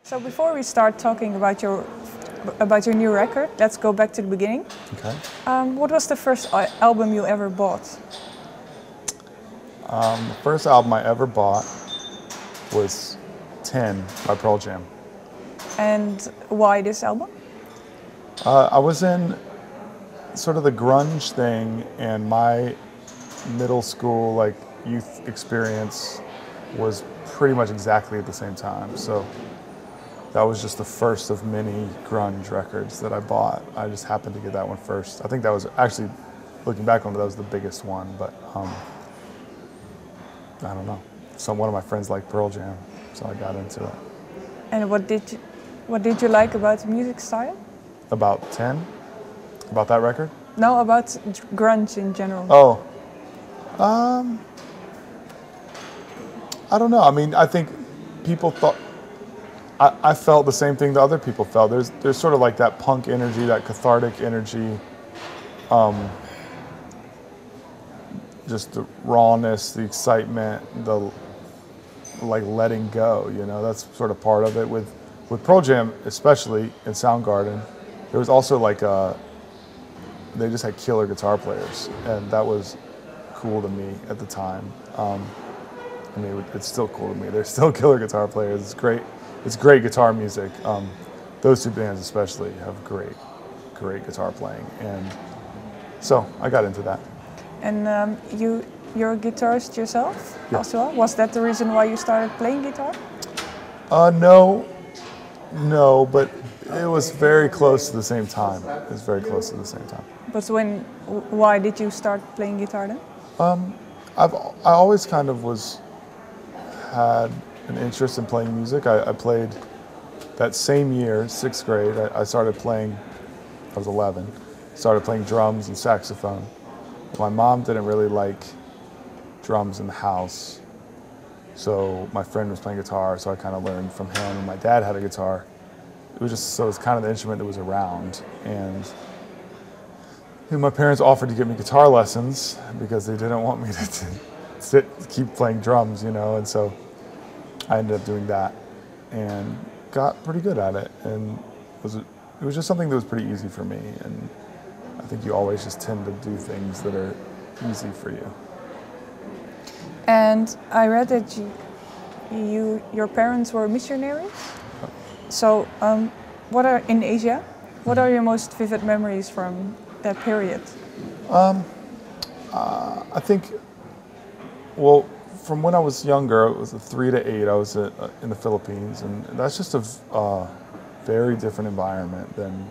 So before we start talking about your new record, let's go back to the beginning. Okay. What was the first album you ever bought? The first album I ever bought was 10 by Pearl Jam. And why this album? I was in sort of the grunge thing, and my middle school youth experience was pretty much exactly at the same time. So that was just the first of many grunge records that I bought. I just happened to get that one first. I think that was actually, looking back on it, that was the biggest one, but I don't know. One of my friends liked Pearl Jam, so I got into it. And what did you like about the music style? About 10? About that record? No, about grunge in general. Oh. I don't know. I mean, I think people thought, I felt the same thing that other people felt. There's sort of like that punk energy, that cathartic energy, just the rawness, the excitement, the letting go, that's sort of part of it. With Pearl Jam, especially in Soundgarden, there was also they just had killer guitar players, and that was cool to me at the time. I mean, it's still cool to me. They're still killer guitar players. It's great. It's great guitar music. Those two bands especially have great guitar playing, and so I got into that. And you're a guitarist yourself, yeah. as well? Was that the reason why you started playing guitar? No, but it was very close to the same time. It was very close to the same time. But why did you start playing guitar then? I always kind of had an interest in playing music. I played that same year, 6th grade. I started playing. I was 11. Started playing drums and saxophone. My mom didn't really like drums in the house, so my friend was playing guitar, so I kind of learned from him. And my dad had a guitar. It's kind of the instrument that was around. And my parents offered to give me guitar lessons because they didn't want me to keep playing drums, and so I ended up doing that and got pretty good at it. And it was just something that was pretty easy for me. And I think you always just tend to do things that are easy for you. And I read that your parents were missionaries. So, in Asia? What are your most vivid memories from that period? I think, well, from when I was younger, it was 3 to 8. I was in the Philippines, and that's just a very different environment than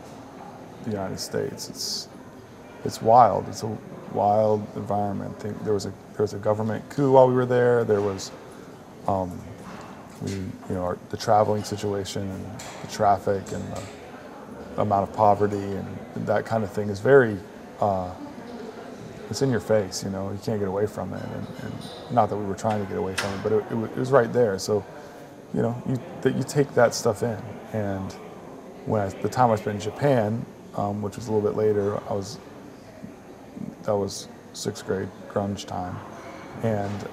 the United States. It's wild. It's a wild environment. There was a government coup while we were there. There was, the traveling situation and the traffic and the amount of poverty and that kind of thing is very, it's in your face. You can't get away from it. And not that we were trying to get away from it, but it was right there. So, you take that stuff in. And the time I spent in Japan, which was a little bit later, that was 6th grade, grunge time. And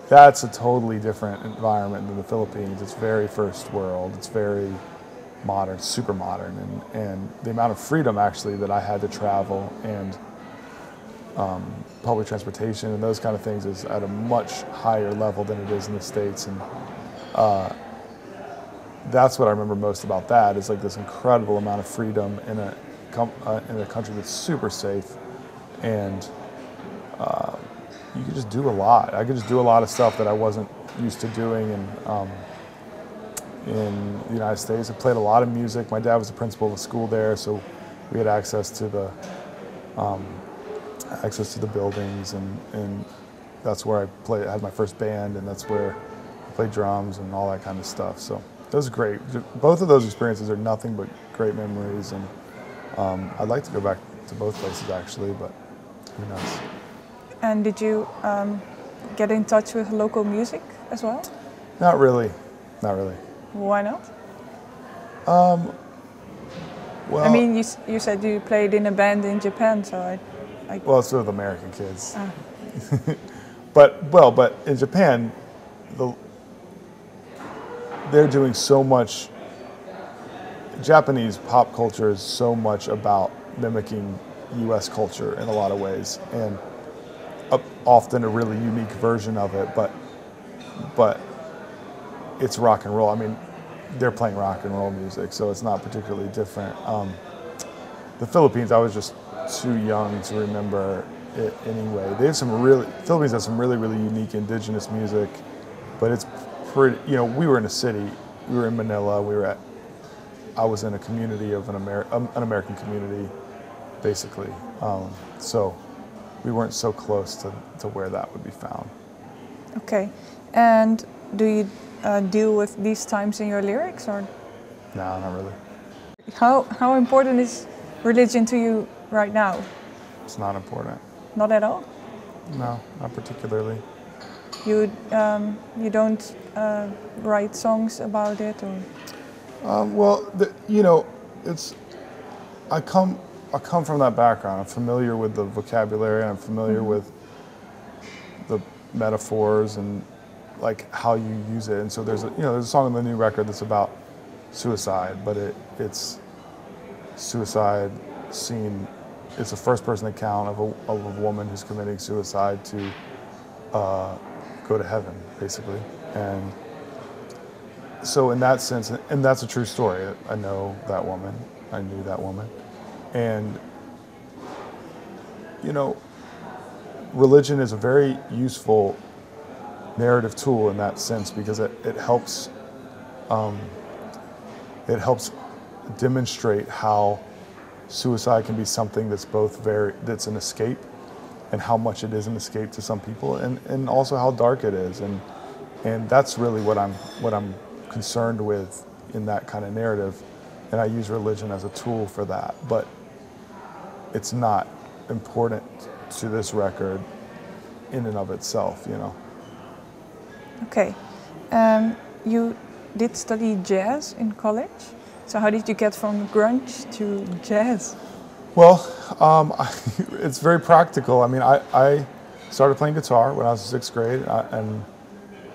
that's a totally different environment than the Philippines. It's very first world. It's very modern, super modern. And the amount of freedom, actually, that I had to travel and public transportation and those kind of things is at a much higher level than it is in the States. And that's what I remember most about that, is this incredible amount of freedom in a country that's super safe, and you could just do a lot. I could just do a lot of stuff that I wasn't used to doing in the United States. I played a lot of music. My dad was the principal of a school there, so we had access to the buildings, and that's where I had my first band, and that's where I played drums and all that kind of stuff. So it was great. Both of those experiences are nothing but great memories, and I'd like to go back to both places, actually, but who knows. And did you get in touch with local music as well? Not really. Why not? Well, I mean, you said you played in a band in Japan, so well, it's with American kids. But in Japan, they're doing so much. Japanese pop culture is so much about mimicking U.S. culture in a lot of ways, and often a really unique version of it. But it's rock and roll. I mean, they're playing rock and roll music, so it's not particularly different. The Philippines, I was just too young to remember it anyway. Philippines has some really, really unique indigenous music, but it's pretty, we were in a city, we were in Manila, I was in a community of an American community, basically. So we weren't so close to where that would be found. Okay, and do you deal with these times in your lyrics, or? No, not really. How important is religion to you right now? It's not important. Not at all? No, not particularly. You don't write songs about it, or? Well, I come from that background. I'm familiar with the vocabulary, and I'm familiar with the metaphors and like how you use it. And so there's a song on the new record that's about suicide, but it's suicide scene. It's a first-person account of a woman who's committing suicide to go to heaven, basically. And so in that sense, and that's a true story. I know that woman. I knew that woman. And, religion is a very useful narrative tool in that sense, because it helps demonstrate how suicide can be something that's that's an escape, and how much it is an escape to some people, and also how dark it is, and that's really what I'm concerned with in that kind of narrative, and I use religion as a tool for that, but it's not important to this record in and of itself, Okay, you did study jazz in college, so how did you get from grunge to jazz? Well, it's very practical. I mean, I started playing guitar when I was in 6th grade, and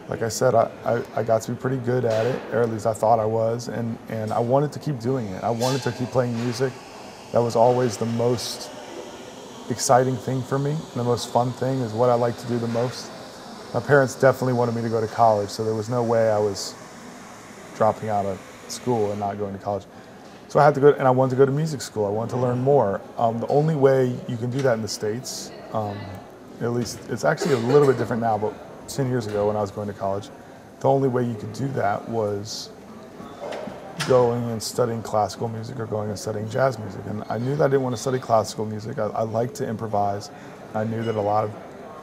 like I said, I got to be pretty good at it, or at least I thought I was, and I wanted to keep doing it. I wanted to keep playing music. That was always the most exciting thing for me, and the most fun thing is what I like to do the most. My parents definitely wanted me to go to college, so there was no way I was dropping out of school and not going to college. So I had to go, and I wanted to go to music school. I wanted to learn more. The only way you can do that in the States, at least it's actually a little bit different now, but 10 years ago when I was going to college, the only way you could do that was going and studying classical music or going and studying jazz music. And I knew that I didn't want to study classical music. I like to improvise. I knew that a lot of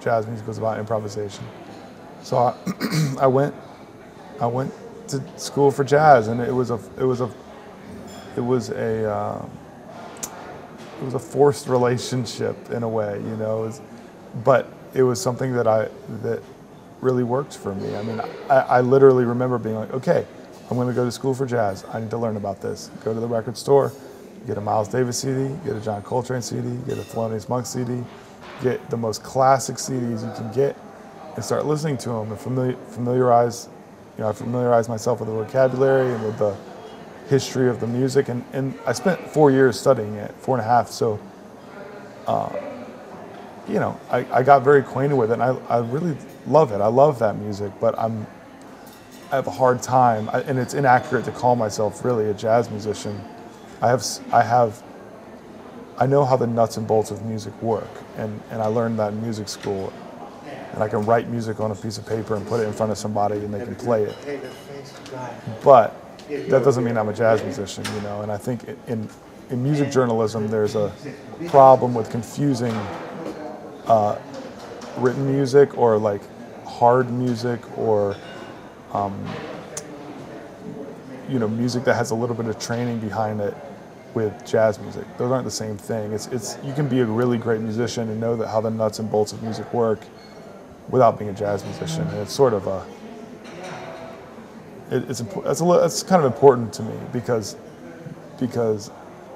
jazz music was about improvisation. So I went to school for jazz, and it was a forced relationship in a way, but it was something that really worked for me. I mean, I literally remember being like, okay, I'm going to go to school for jazz. I need to learn about this. Go to the record store, get a Miles Davis CD, get a John Coltrane CD, get a Thelonious Monk CD, get the most classic CDs you can get, and start listening to them and familiarize. I familiarized myself with the vocabulary and with the history of the music, and I spent 4 years studying it, 4.5. So, I got very acquainted with it, and I really love it. I love that music, but I have a hard time, and it's inaccurate to call myself really a jazz musician. I know how the nuts and bolts of music work, and I learned that in music school. And I can write music on a piece of paper and put it in front of somebody and they can play it. But that doesn't mean I'm a jazz musician, and I think in music journalism there's a problem with confusing written music or like hard music or music that has a little bit of training behind it with jazz music. Those aren't the same thing. It's you can be a really great musician and know how the nuts and bolts of music work without being a jazz musician, and it's sort of it's kind of important to me because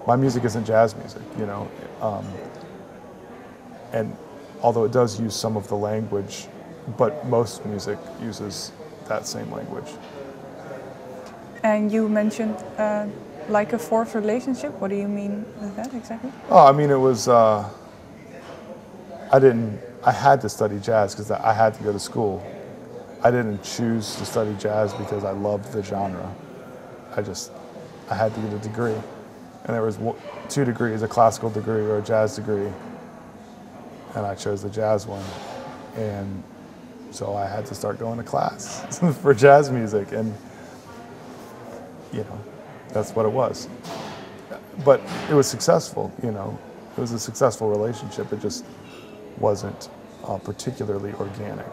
my music isn't jazz music, and although it does use some of the language, but most music uses that same language. And you mentioned like a fourth relationship. What do you mean with that exactly? Oh, I mean, it was, I had to study jazz because I had to go to school. I didn't choose to study jazz because I loved the genre. I had to get a degree. And there was 2 degrees, a classical degree or a jazz degree. And I chose the jazz one. And so I had to start going to class for jazz music. And, you know, that's what it was. But it was successful, you know. It was a successful relationship. It just wasn't particularly organic.